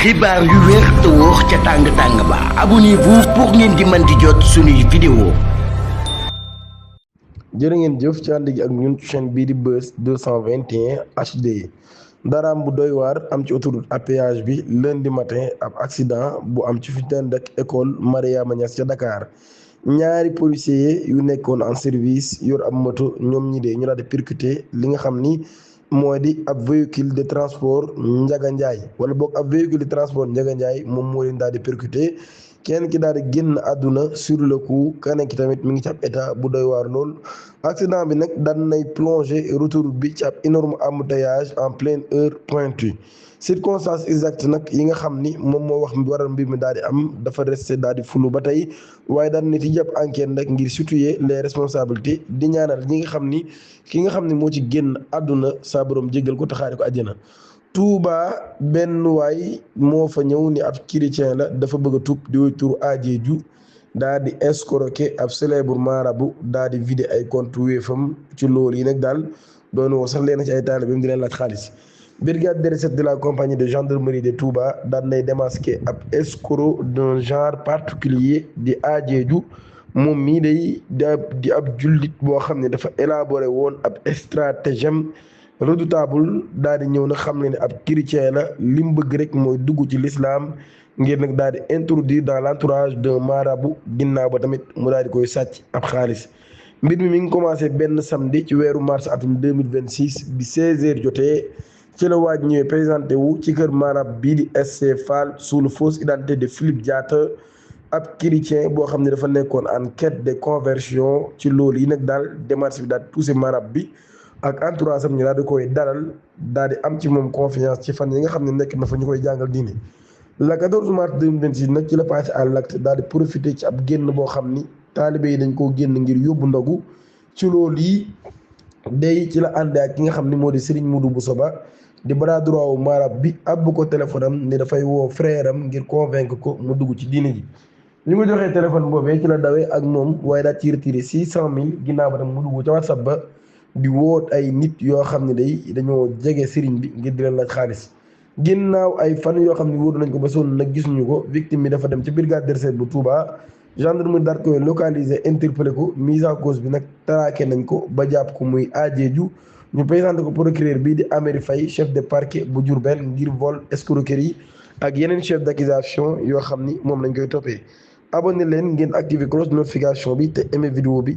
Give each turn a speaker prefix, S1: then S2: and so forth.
S1: xibaar yu wér te wóor ca tàng-tàng ba abonnez-vous pour ngeen di mën di jot suñuy vidéo.
S2: jërë ngeen jëf ci ànd gi ak ñun chaîne bii di Buzz 221 HD. daraam bu doy waar am ci autoroute à péage bi lundi matin ab accident bu am ci fi dend ak école Mariama Niass ca Dakar. ñaari policiers yu nekkoon en service yor ab moto ñoom ñi de ñu daal di percuté li nga xam ni moo di ab véhicule de transport Ndiaga Ndiaye wala boog ab véhicule de transport Ndiaga Ndiaye moom moo leen daal di percuté kenn ki daal di génn àdduna sur le coup keneen ki tamit mi ngi ci ab état bu doy waar lool. accident bi nag daan nay plongé autoroute bi ci ab énorme embouteillage en pleine heure pointue. circonstance exacte nag yi nga xam ni moom moo wax waral mbir mi daal di am dafa resté daal di fulu ba tey waaye daan nit yi jàpp enquête nag ngir situer les responsabilités di ñaanal ñi nga xam ni ki nga xam ni moo ci génn àdduna saa borom jéggal ko taxaare ko àjjana. Touba benn waay moo fa ñëw ni ab chrétien la dafa bëgg a tuub di woy turu Adieju daal di escroquer ab célèbre marabout daal di vider ay compte Wave-am ci loolu yi nag daal doon woo sax leen ci ay taalibeem di leen laaj xaalis. brigade de recette de la compagnie de gendarmerie de Touba daan nay démasqué ab escroc d'un genre particulier di Adieju moom mii day di ab jullit boo xam ne dafa élaboré woon ab stratagème redoutable daal di ñëw na xam ne ab chrétien la li mu bëgg rek mooy dugg ci l'islam ngir nag daal di introduire dans l'entourage d'un marabout ginnaaw ba tamit mu daal di koy sàcc ab xaalis. mbir mi ngi commencé benn samedi ci weeru mars atum 2026 bi 16h jotee ci la waaj ñëwee présenté wu ci kër marab bii di SC Fall sous la fausse identité de Philippe Diatta ab chrétien boo xam ne dafa nekkoon en quête de conversion ci loolu yi nag daal démarche bi daal di poussé marab bi ak entourage am ñu daal di koy dalal daal di am ci moom confiance ci fan yi nga xam ne nekk na fa ñu koy jàngal diine. le 14 mars 2026 nag ci la passé à l'acte daal di profité ci ab génn boo xam ni taalibe yi dañ koo génn ngir yóbbu ndogu ci loolu yi day ci la àndee ak ki nga xam ni moo di Serigne Modou Bousso Ba di bras droit wu marab bi abbu ko téléphone am ne dafay woo frère am ngir convaincre ko mu dugg ci diine ji. li mu joxee téléphone boobee ci la dawee ak moom waaye daal ci retiré 600 000 ginnaaw ba tam mu dugg ca WhatsApp ba di woot ay nit yoo xam ne day dañoo jege Serigne bi ngir di leen laaj xaalis. ginnaaw ay fan yoo xam ne wóoru nañ ko ba sonn nag gisuñu ko victime bi dafa dem ci brigade de recette bu Touba gendarmerie daal koy localisé interpellé ko mise en cause bi nag traqué nañ ko ba jàpp ko muy Adieju ñu présenté ko procureur bii di Améry Faye chef de parquet bu Diourbel ngir vol escroquerie ak yeneen chef d'accusation yoo xam ni moom lañ koy toppee. abonné leen ngeen activé cloche notification bi te aimé vidéo bi.